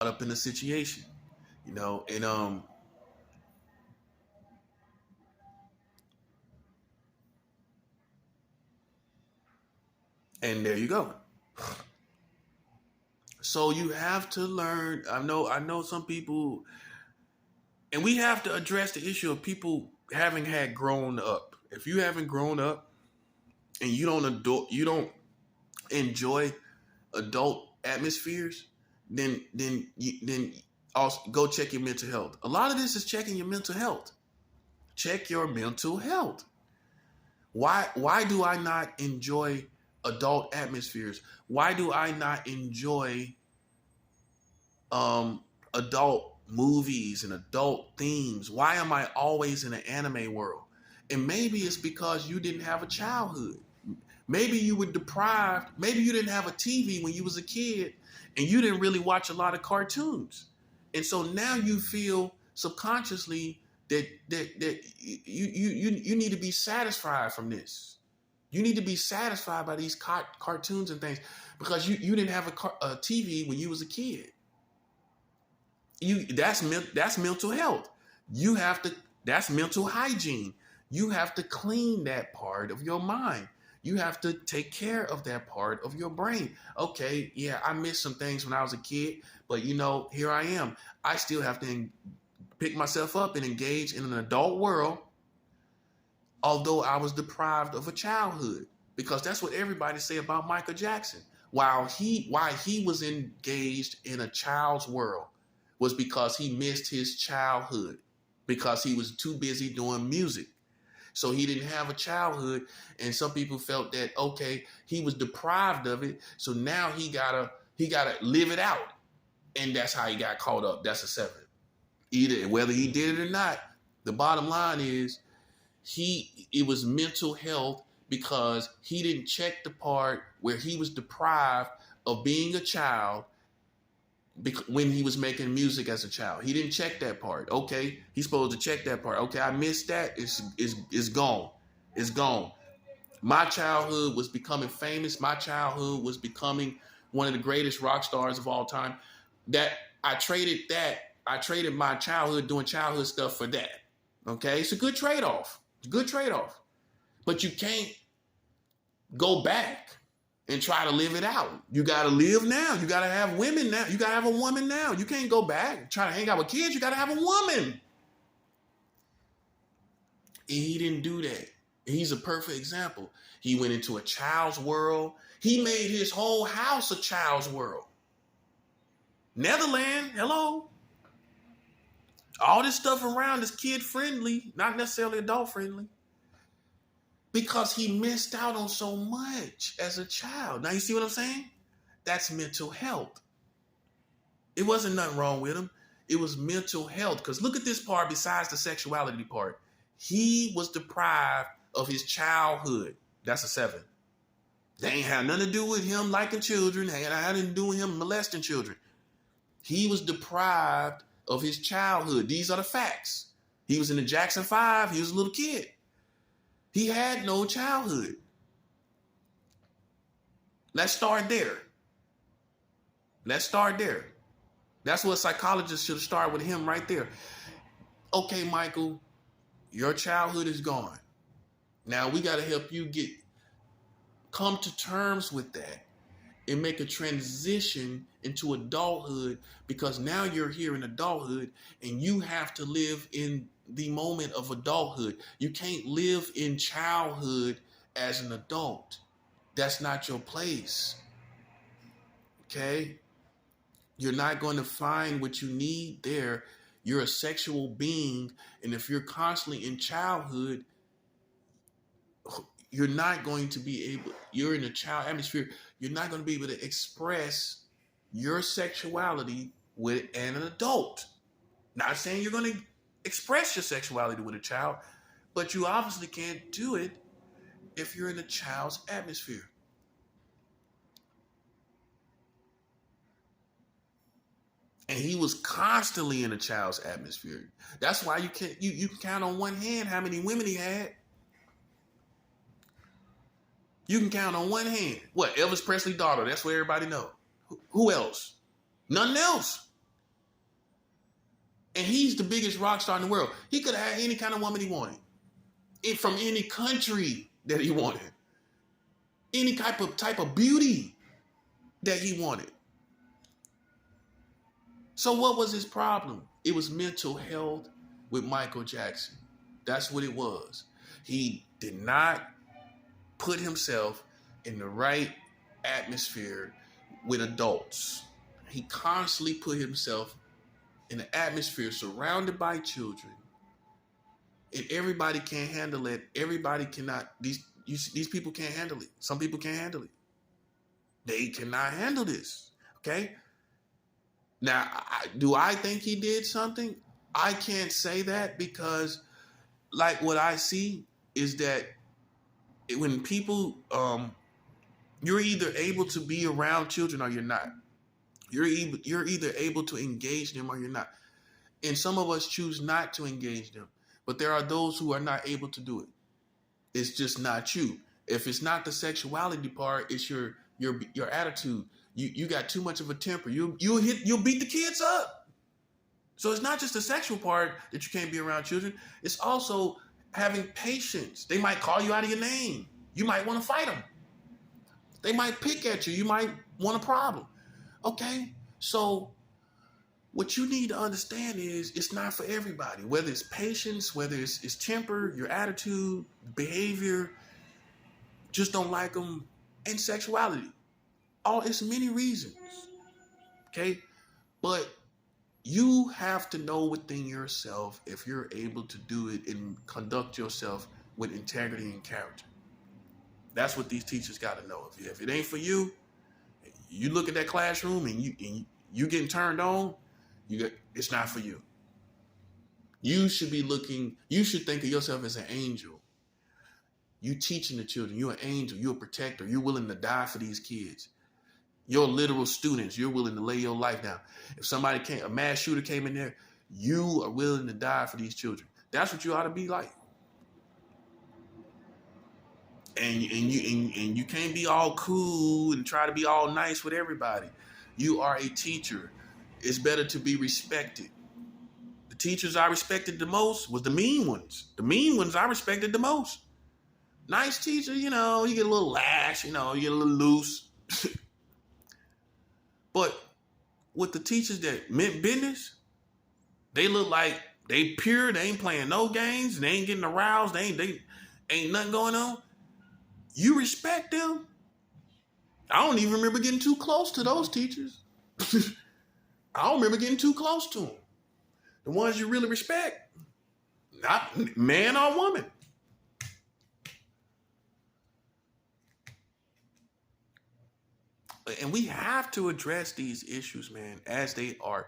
up in the situation, and there you go. So you have to learn. I know some people, and we have to address the issue of people having had grown up. If you haven't grown up and you don't enjoy adult atmospheres, then also go check your mental health. A lot of this is checking your mental health. Check your mental health. Why do I not enjoy adult atmospheres? Why do I not enjoy adult movies and adult themes? Why am I always in an anime world? And maybe it's because you didn't have a childhood. Maybe you were deprived. Maybe you didn't have a TV when you was a kid and you didn't really watch a lot of cartoons. And so now you feel subconsciously that you need to be satisfied from this. You need to be satisfied by these cartoons and things because you didn't have a TV when you was a kid. That's mental health. That's mental hygiene. You have to clean that part of your mind. You have to take care of that part of your brain. Okay, yeah, I missed some things when I was a kid, but here I am. I still have to pick myself up and engage in an adult world, although I was deprived of a childhood, because that's what everybody say about Michael Jackson. Why he was engaged in a child's world was because he missed his childhood, because he was too busy doing music. So he didn't have a childhood, and some people felt that, okay, he was deprived of it, so now he gotta live it out, and that's how he got caught up. That's a 7. Either whether he did it or not, the bottom line is it was mental health because he didn't check the part where he was deprived of being a child when he was making music as a child. He didn't check that part. Okay, he's supposed to check that part. Okay, I missed that. It's gone. It's gone. My childhood was becoming famous. My childhood was becoming one of the greatest rock stars of all time. I traded my childhood doing childhood stuff for that. Okay, it's a good trade-off. It's a good trade-off. But you can't go back and try to live it out. You got to live now. You got to have women now. You got to have a woman now. You can't go back and try to hang out with kids. You got to have a woman. And he didn't do that. He's a perfect example. He went into a child's world. He made his whole house a child's world. Netherlands, hello. All this stuff around is kid-friendly, not necessarily adult-friendly. Because he missed out on so much as a child. Now, you see what I'm saying? That's mental health. It wasn't nothing wrong with him. It was mental health. Because look at this part besides the sexuality part. He was deprived of his childhood. That's a 7. They ain't had nothing to do with him liking children. They ain't had nothing to do with him molesting children. He was deprived of his childhood. These are the facts. He was in the Jackson 5. He was a little kid. He had no childhood. Let's start there. Let's start there. That's what psychologists should start with him right there. Okay, Michael, your childhood is gone. Now we got to help you come to terms with that and make a transition into adulthood, because now you're here in adulthood and you have to live in the moment of adulthood. You can't live in childhood as an adult. That's not your place. Okay? You're not going to find what you need there. You're a sexual being, and if you're constantly in childhood, you're not going to be able, you're in a child atmosphere, you're not going to be able to express your sexuality with an adult. Not saying you're going to express your sexuality with a child, but you obviously can't do it if you're in a child's atmosphere. And he was constantly in a child's atmosphere. That's why you can count on one hand how many women he had. You can count on one hand. What? Elvis Presley's daughter. That's what everybody knows. Who else? Nothing else. And he's the biggest rock star in the world. He could have had any kind of woman he wanted. From any country that he wanted. Any type of beauty that he wanted. So what was his problem? It was mental health with Michael Jackson. That's what it was. He did not put himself in the right atmosphere with adults. He constantly put himself in an atmosphere surrounded by children. And everybody can't handle it. Everybody cannot. These people can't handle it. Some people can't handle it. They cannot handle this. Okay? Now, do I think he did something? I can't say that because, like, what I see is that when people, you're either able to be around children or you're not. You're either able to engage them or you're not. And some of us choose not to engage them. But there are those who are not able to do it. It's just not you. If it's not the sexuality part, it's your attitude. You got too much of a temper. You'll beat the kids up. So it's not just the sexual part that you can't be around children. It's also having patience. They might call you out of your name. You might want to fight them. They might pick at you. You might want a problem. Okay? So what you need to understand is it's not for everybody. Whether it's patience, whether it's temper, your attitude, behavior, just don't like them, and sexuality. It's many reasons. Okay? But you have to know within yourself if you're able to do it and conduct yourself with integrity and character. That's what these teachers got to know. If it ain't for you, you look at that classroom and you getting turned on, it's not for you. You should think of yourself as an angel. You teaching the children, you're an angel, you're a protector, you're willing to die for these kids. You're literal students, you're willing to lay your life down. If a mass shooter came in there, you are willing to die for these children. That's what you ought to be like. And you can't be all cool and try to be all nice with everybody. You are a teacher. It's better to be respected. The teachers I respected the most was the mean ones. The mean ones I respected the most. Nice teacher, you get a little lax, you get a little loose. But with the teachers that meant business, they look like they pure, they ain't playing no games, they ain't getting aroused, they ain't nothing going on. You respect them. I don't even remember getting too close to those teachers. I don't remember getting too close to them. The ones you really respect, not man or woman. And we have to address these issues, man, as they are.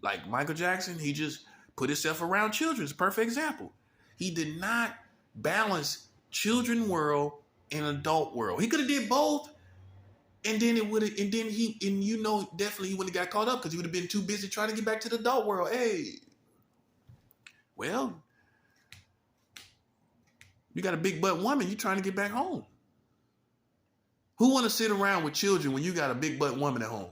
Like Michael Jackson, he just put himself around children. It's a perfect example. He did not balance children world and adult world. He could have did both, and then definitely he wouldn't have got caught up because he would have been too busy trying to get back to the adult world. Hey, well, you got a big butt woman, you trying to get back home. Who want to sit around with children when you got a big butt woman at home?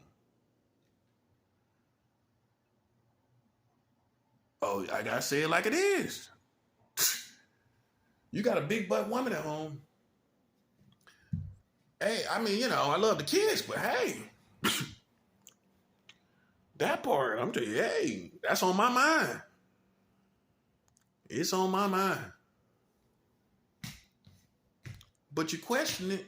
Oh, I got to say it like it is. You got a big butt woman at home. Hey, I love the kids, but hey, that part, I'm telling you, hey, that's on my mind. It's on my mind. But you question it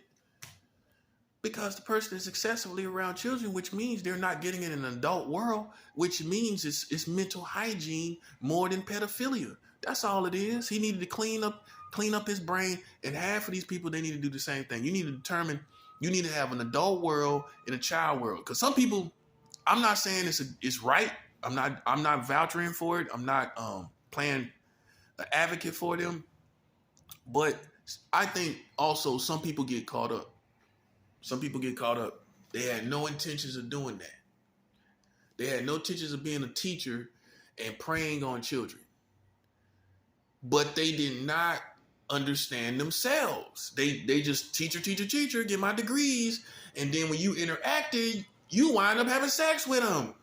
because the person is excessively around children, which means they're not getting it in an adult world, which means it's mental hygiene more than pedophilia. That's all it is. He needed to clean up his brain, and half of these people, they need to do the same thing. You need to determine, you need to have an adult world and a child world. Because some people, I'm not saying it's right. I'm not vouching for it. I'm not playing an advocate for them. But I think also some people get caught up. They had no intentions of doing that. They had no intentions of being a teacher and preying on children. But they did not understand themselves. They just teacher, get my degrees. And then when you interacted, you wind up having sex with them.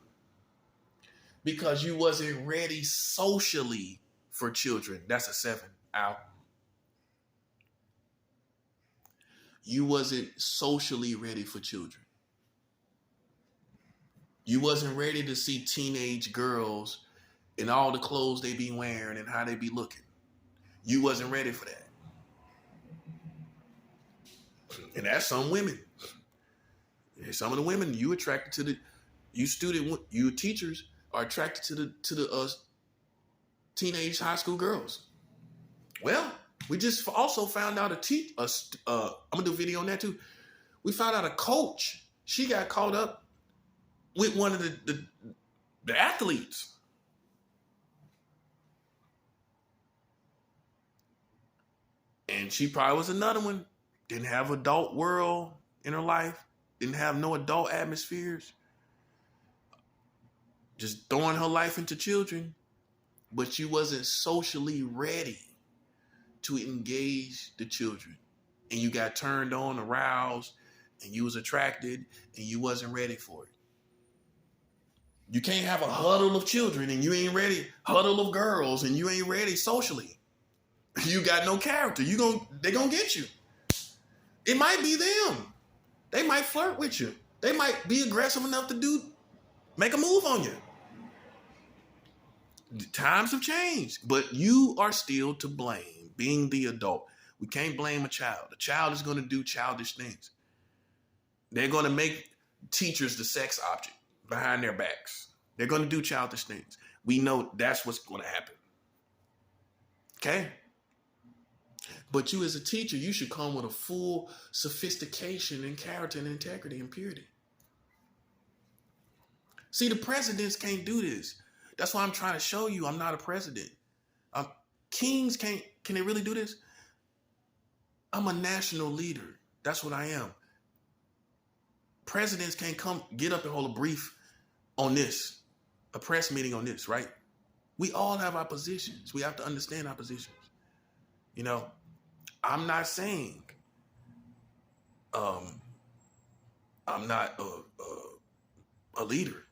because you wasn't ready socially for children. That's a 7 out. You wasn't socially ready for children. You wasn't ready to see teenage girls in all the clothes they be wearing and how they be looking. You wasn't ready for that. And that's some women. Some of the women you attracted to you teachers are attracted to the teenage high school girls. Well, we just also found out I'm gonna do a video on that too. We found out a coach. She got caught up with one of the athletes. And she probably was another one. Didn't have adult world in her life. Didn't have no adult atmospheres. Just throwing her life into children. But she wasn't socially ready to engage the children. And you got turned on, aroused, and you was attracted, and you wasn't ready for it. You can't have a huddle of children and you ain't ready. Huddle of girls and you ain't ready socially. You got no character. They gonna get you. It might be them. They might flirt with you. They might be aggressive enough to make a move on you. The times have changed, but you are still to blame, being the adult. We can't blame a child. A child is going to do childish things. They're going to make teachers the sex object behind their backs. They're going to do childish things. We know that's what's going to happen. Okay? But you as a teacher, you should come with a full sophistication and character and integrity and purity. See, the presidents can't do this. That's why I'm trying to show you I'm not a president. Kings can they really do this? I'm a national leader. That's what I am. Presidents can't come get up and hold a brief on this, a press meeting on this, right? We all have our positions. We have to understand our positions. You know, I'm not saying I'm not a leader.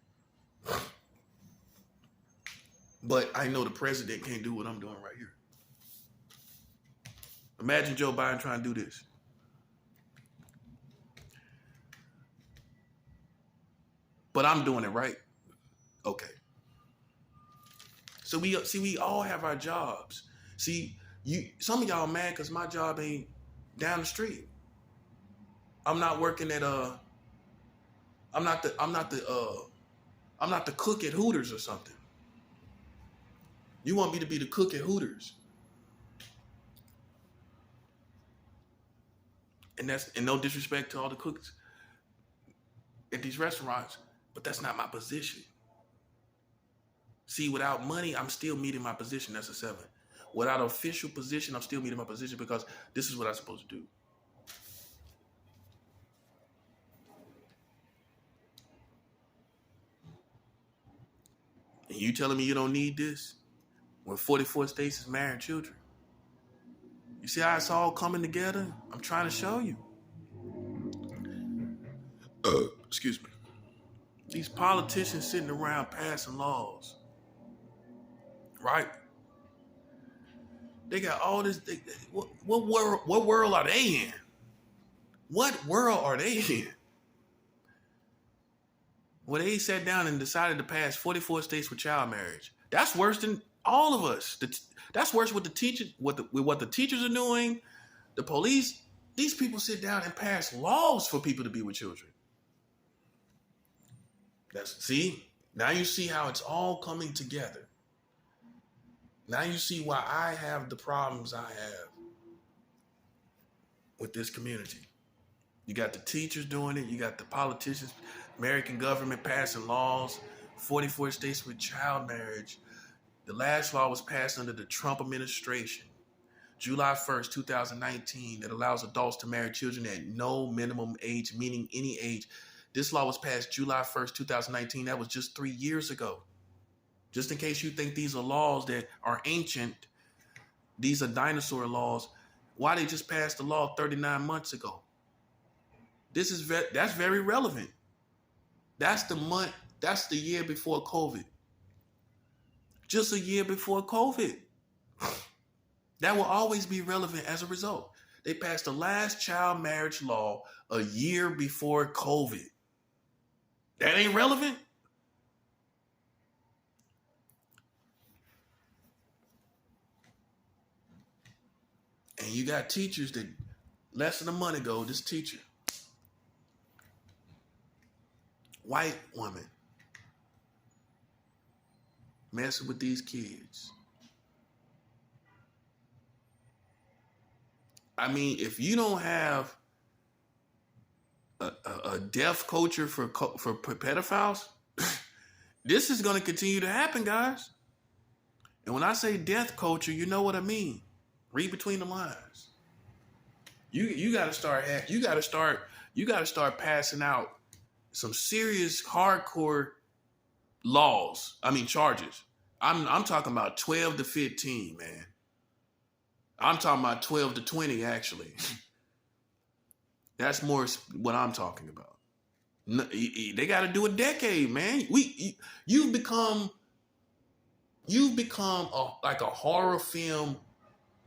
But I know the president can't do what I'm doing right here. Imagine Joe Biden trying to do this. But I'm doing it right. Okay. So we all have our jobs. See, some of y'all mad because my job ain't down the street. I'm not working at I'm not the cook at Hooters or something. You want me to be the cook at Hooters. And no disrespect to all the cooks at these restaurants, but that's not my position. See, without money, I'm still meeting my position. That's a 7. Without an official position, I'm still meeting my position because this is what I'm supposed to do. And you telling me you don't need this? When 44 states is marrying children. You see how it's all coming together? I'm trying to show you. Excuse me. These politicians sitting around passing laws. Right? They got all this. What world are they in? What world are they in? Well, they sat down and decided to pass 44 states for child marriage. That's worse than all of us. That's worse with the teachers, with what the teachers are doing, the police. These people sit down and pass laws for people to be with children. Now you see how it's all coming together. Now you see why I have the problems I have with this community. You got the teachers doing it. You got the politicians, American government passing laws, 44 states with child marriage. The last law was passed under the Trump administration, July 1st, 2019, that allows adults to marry children at no minimum age, meaning any age. This law was passed July 1st, 2019. That was just 3 years ago. Just in case you think these are laws that are ancient, these are dinosaur laws. Why they just passed the law 39 months ago? That's very relevant. That's the year before COVID. just a year before COVID. That will always be relevant as a result. They passed the last child marriage law a year before COVID. That ain't relevant? And you got teachers that less than a month ago, this teacher, white woman, messing with these kids. I mean, if you don't have a deaf culture for pedophiles, this is going to continue to happen, guys. And when I say death culture, you know what I mean. Read between the lines. You got to start passing out some serious hardcore laws. I mean charges. I'm talking about 12 to 15, man. I'm talking about 12 to 20 actually. That's more what I'm talking about. They got to do a decade, man. You've become like a horror film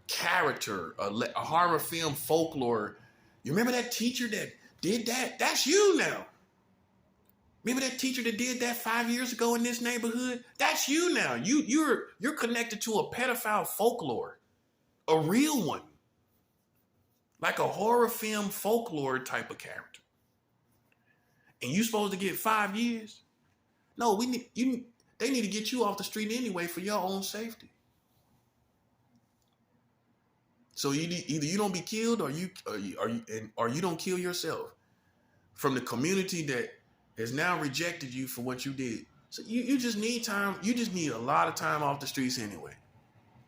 character, a horror film folklore. You remember that teacher that did that? That's you now. Remember that teacher that did that 5 years ago in this neighborhood? That's you now. You're connected to a pedophile folklore, a real one, like a horror film folklore type of character. And you supposed to get 5 years? No, they need to get you off the street anyway for your own safety. So either you don't be killed or you don't kill yourself from the community that has now rejected you for what you did. So you just need time. You just need a lot of time off the streets anyway.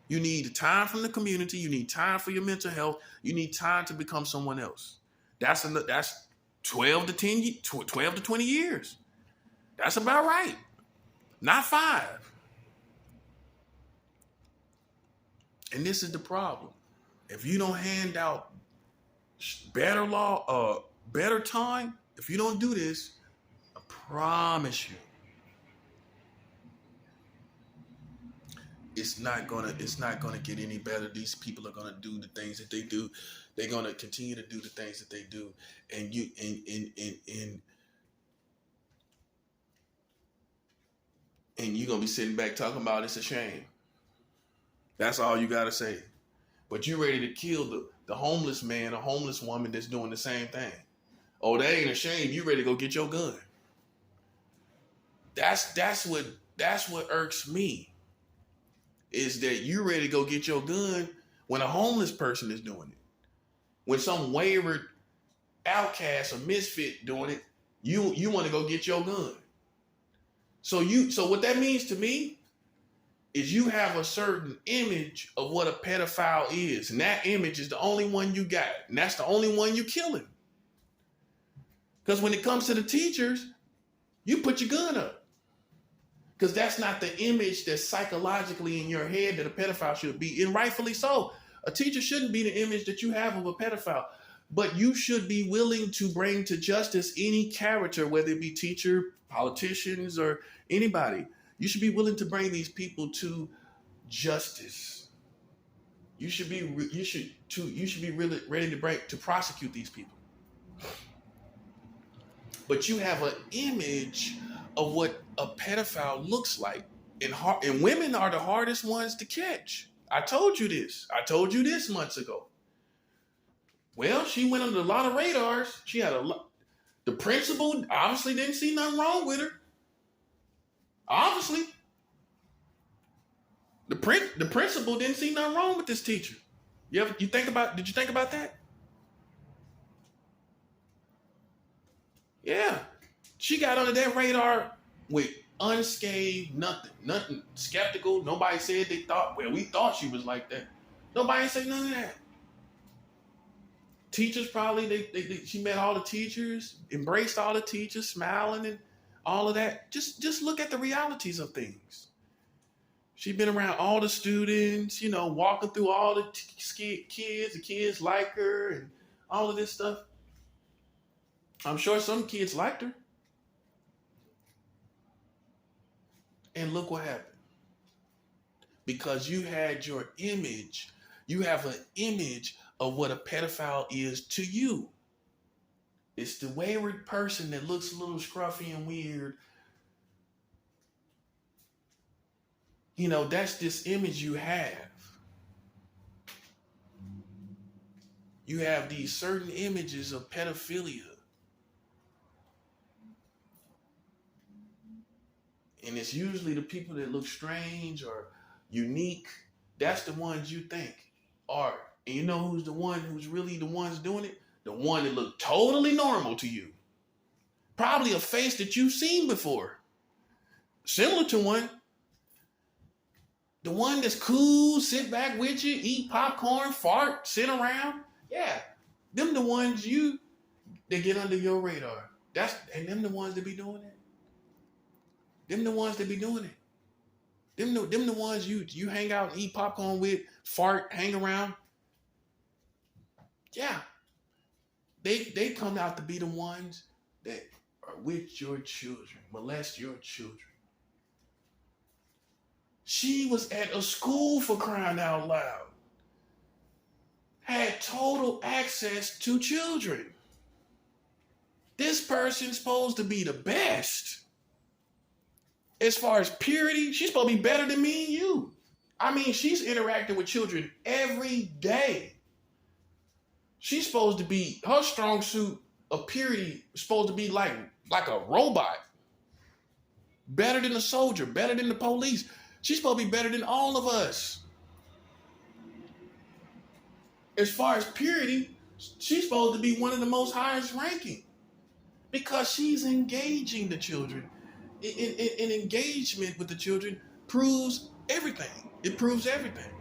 You need time from the community. You need time for your mental health. You need time to become someone else. That's 12 to 20 years. That's about right. Not 5. And this is the problem. If you don't hand out better time, if you don't do this, I promise you, it's not gonna get any better. These people are gonna do the things that they do. They're gonna continue to do the things that they do, and you're gonna be sitting back talking about it's a shame. That's all you gotta say. But you ready to kill the homeless man or homeless woman that's doing the same thing. Oh, that ain't a shame. You ready to go get your gun. That's what irks me. Is that you ready to go get your gun when a homeless person is doing it. When some wayward outcast or misfit doing it, you want to go get your gun. So what that means to me is you have a certain image of what a pedophile is. And that image is the only one you got. And that's the only one you killing. Because when it comes to the teachers, you put your gun up. Because that's not the image that's psychologically in your head that a pedophile should be. And rightfully so. A teacher shouldn't be the image that you have of a pedophile. But you should be willing to bring to justice any character, whether it be teacher, politicians, or anybody. You should be willing to bring these people to justice. You should be really ready to prosecute these people. But you have an image of what a pedophile looks like, and women are the hardest ones to catch. I told you this months ago. Well, she went under a lot of radars. She had the principal obviously didn't see nothing wrong with her. Obviously. The principal didn't see nothing wrong with this teacher. Did you think about that? Yeah. She got under that radar with unscathed, nothing skeptical. Nobody said we thought she was like that. Nobody said none of that. Teachers probably, she met all the teachers, embraced all the teachers, smiling and all of that. Just look at the realities of things. She's been around all the students, walking through all the kids. The kids like her and all of this stuff. I'm sure some kids liked her. And look what happened. because you had your image. You have an image of what a pedophile is to you. It's the wayward person that looks a little scruffy and weird. You know, that's this image you have. You have these certain images of pedophilia. And it's usually the people that look strange or unique. That's the ones you think are. And you know who's the one who's really the ones doing it? The one that look totally normal to you. Probably a face that you've seen before. Similar to one. The one that's cool, sit back with you, eat popcorn, fart, sit around. Yeah. Them the ones that get under your radar. And them the ones that be doing it. Them the ones that be doing it. Them the ones you hang out and eat popcorn with, fart, hang around. Yeah. They come out to be the ones that are with your children, molest your children. She was at a school, for crying out loud. Had total access to children. This person's supposed to be the best. As far as purity, she's supposed to be better than me and you. I mean, she's interacting with children every day. She's supposed to be, her strong suit of purity is supposed to be like a robot. Better than a soldier, better than the police. She's supposed to be better than all of us. As far as purity, she's supposed to be one of the most highest ranking because she's engaging the children. In engagement with the children proves everything. It proves everything.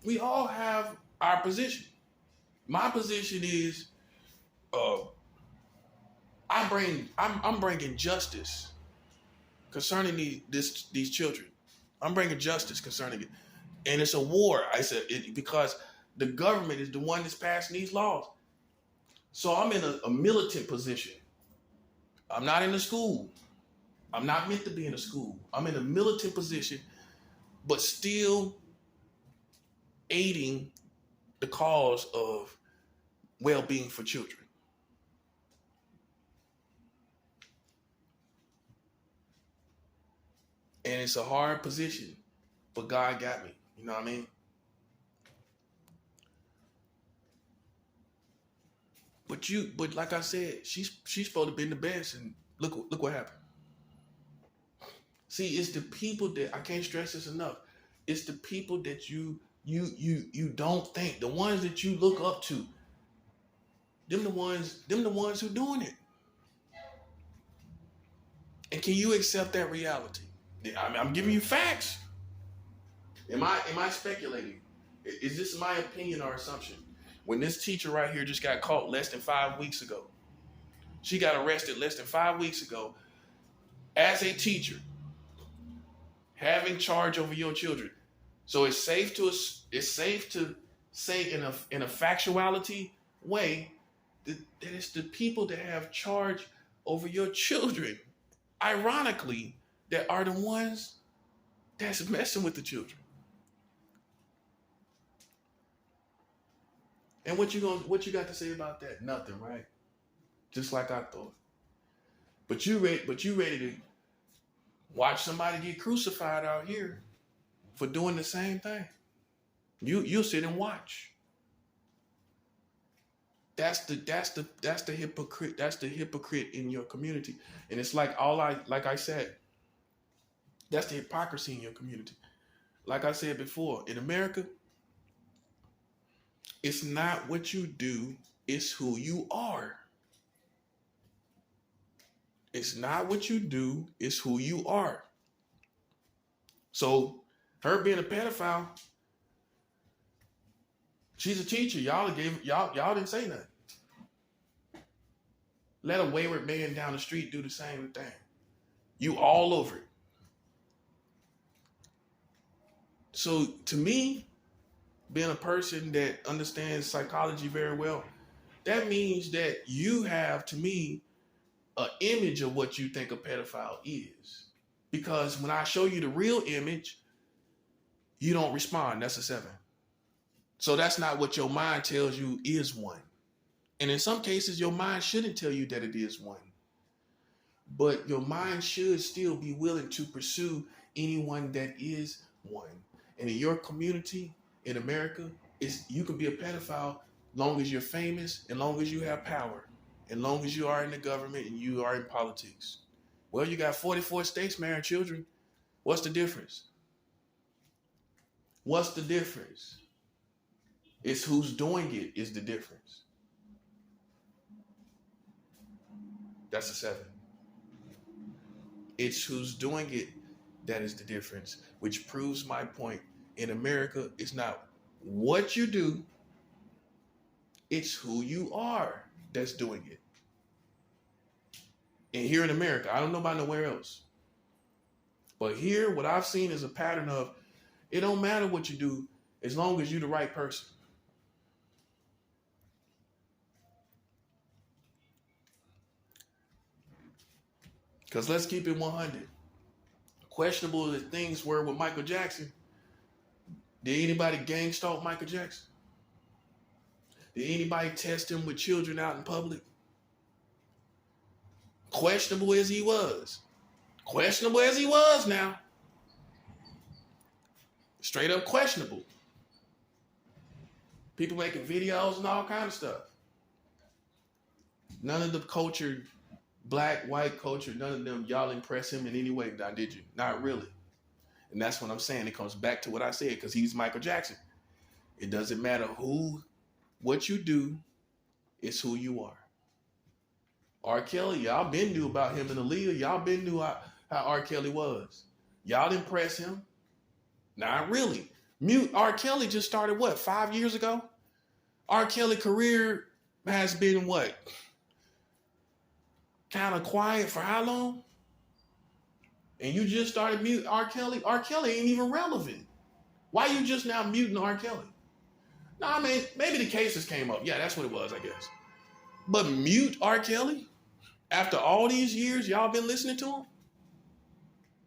We all have our position. My position is, I'm bringing justice concerning these children. I'm bringing justice concerning it, and it's a war. I said because the government is the one that's passing these laws. So I'm in a militant position. I'm not in a school. I'm not meant to be in a school. I'm in a militant position, but still aiding the cause of well-being for children. And it's a hard position, but God got me. You know what I mean? But like I said, she's supposed to be the best, and look what happened. See, it's the people that I can't stress this enough. It's the people that you don't think, the ones that you look up to. Them the ones who doing it. And can you accept that reality? I'm giving you facts. Am I speculating? Is this my opinion or assumption? When this teacher right here just got caught less than 5 weeks ago, she got arrested less than 5 weeks ago as a teacher, having charge over your children. So it's safe to say in a factuality way that it's the people that have charge over your children, ironically, that are the ones that's messing with the children. And what you got to say about that? Nothing, right? Just like I thought. But you ready to watch somebody get crucified out here for doing the same thing? You'll sit and watch. That's the hypocrite. That's the hypocrite in your community. And it's like I said, that's the hypocrisy in your community. Like I said before, in America, it's not what you do, it's who you are. It's not what you do, it's who you are. So, her being a pedophile, she's a teacher. Y'all didn't say nothing. Let a wayward man down the street do the same thing. You all over it. So to me, being a person that understands psychology very well, that means that you have, to me, an image of what you think a pedophile is. Because when I show you the real image, you don't respond. That's a 7. So that's not what your mind tells you is one. And in some cases, your mind shouldn't tell you that it is one. But your mind should still be willing to pursue anyone that is one. And in your community, in America, you can be a pedophile long as you're famous and long as you have power and long as you are in the government and you are in politics. Well, you got 44 states marrying children. What's the difference? What's the difference? It's who's doing it is the difference. That's a 7. It's who's doing it that is the difference, which proves my point. In America, it's not what you do, it's who you are that's doing it. And here in America, I don't know about nowhere else. But here, what I've seen is a pattern of, it don't matter what you do as long as you're the right person. Because let's keep it 100. Questionable as things were with Michael Jackson. Did anybody gang stalk Michael Jackson? Did anybody test him with children out in public? Questionable as he was. Questionable as he was now. Straight up questionable. People making videos and all kind of stuff. None of the culture, black, white culture, none of them, y'all impress him in any way, now did you? Not really. And that's what I'm saying. It comes back to what I said, because he's Michael Jackson. It doesn't matter what you do, it's who you are. R. Kelly, y'all been knew about him in Aaliyah. Y'all been knew how R. Kelly was. Y'all didn't press him. Not really. R. Kelly just started, 5 years ago? R. Kelly career has been kind of quiet for how long? And you just started muting R. Kelly? R. Kelly ain't even relevant. Why you just now muting R. Kelly? No, I mean, maybe the cases came up. Yeah, that's what it was, I guess. But mute R. Kelly? After all these years, y'all been listening to him?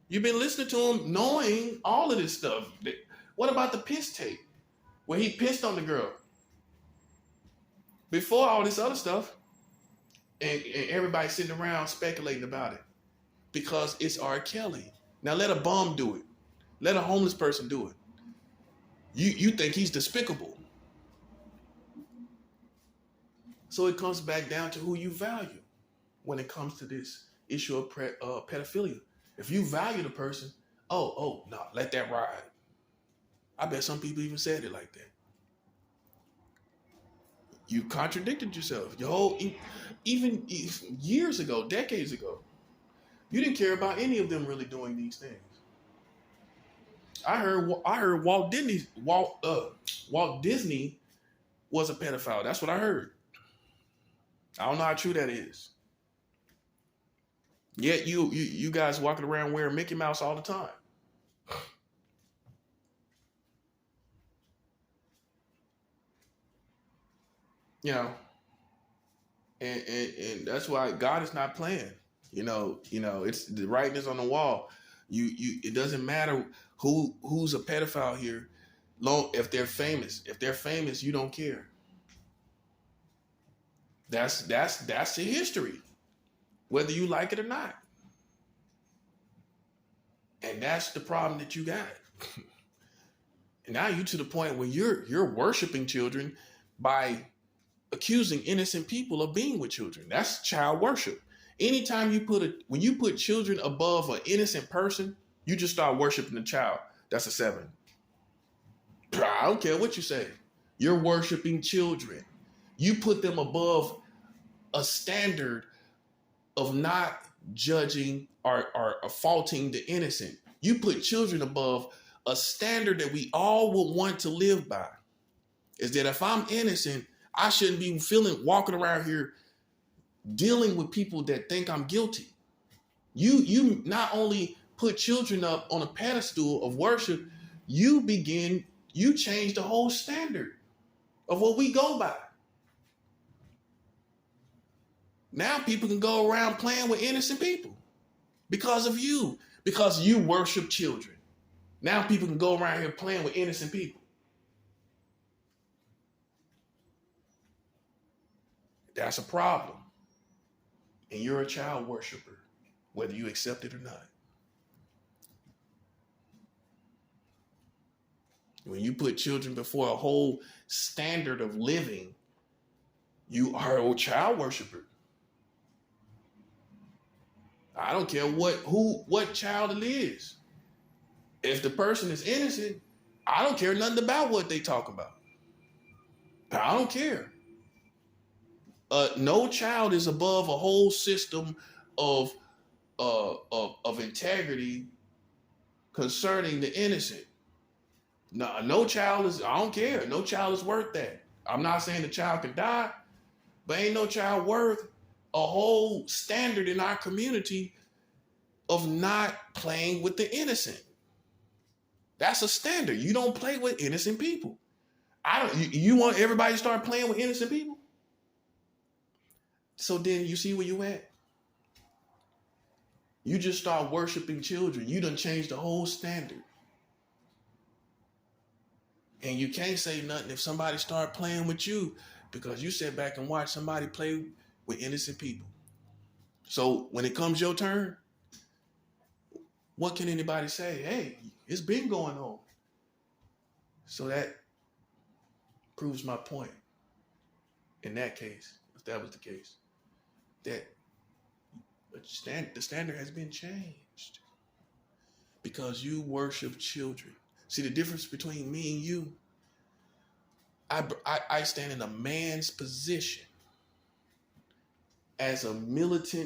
You've been listening to him knowing all of this stuff. What about the piss tape? Where he pissed on the girl? Before all this other stuff. And everybody sitting around speculating about it. Because it's R. Kelly. Now let a bum do it. Let a homeless person do it. You think he's despicable. So it comes back down to who you value when it comes to this issue of pedophilia. If you value the person, no, let that ride. I bet some people even said it like that. You contradicted yourself. Even years ago, decades ago, you didn't care about any of them really doing these things. I heard Walt Disney was a pedophile. That's what I heard. I don't know how true that is. Yet you guys walking around wearing Mickey Mouse all the time. And that's why God is not playing. It's the writing is on the wall. It doesn't matter who's a pedophile here, if they're famous. If they're famous, you don't care. That's the history, whether you like it or not. And that's the problem that you got. And now you to the point where you're worshiping children by accusing innocent people of being with children. That's child worship. Anytime when you put children above an innocent person, you just start worshiping the child. That's a 7. I don't care what you say. You're worshiping children. You put them above a standard of not judging or faulting the innocent. You put children above a standard that we all would want to live by. Is that if I'm innocent, I shouldn't be walking around here dealing with people that think I'm guilty. You not only put children up on a pedestal of worship, you change the whole standard of what we go by. Now people can go around playing with innocent people because of you, because you worship children. Now people can go around here playing with innocent people. That's a problem. And you're a child worshiper, whether you accept it or not. When you put children before a whole standard of living, you are a child worshiper. I don't care what child it is. If the person is innocent, I don't care nothing about what they talk about. I don't care. No child is above a whole system of integrity concerning the innocent. No child is, I don't care. No child is worth that. I'm not saying the child can die, but ain't no child worth a whole standard in our community of not playing with the innocent. That's a standard. You don't play with innocent people. You want everybody to start playing with innocent people? So then you see where you at. You just start worshiping children. You done changed the whole standard. And you can't say nothing if somebody start playing with you because you sit back and watch somebody play with innocent people. So when it comes your turn, what can anybody say? Hey, it's been going on. So that proves my point. In that case, if that was the case, that the standard has been changed because you worship children. See the difference between me and you? I stand in a man's position as a militant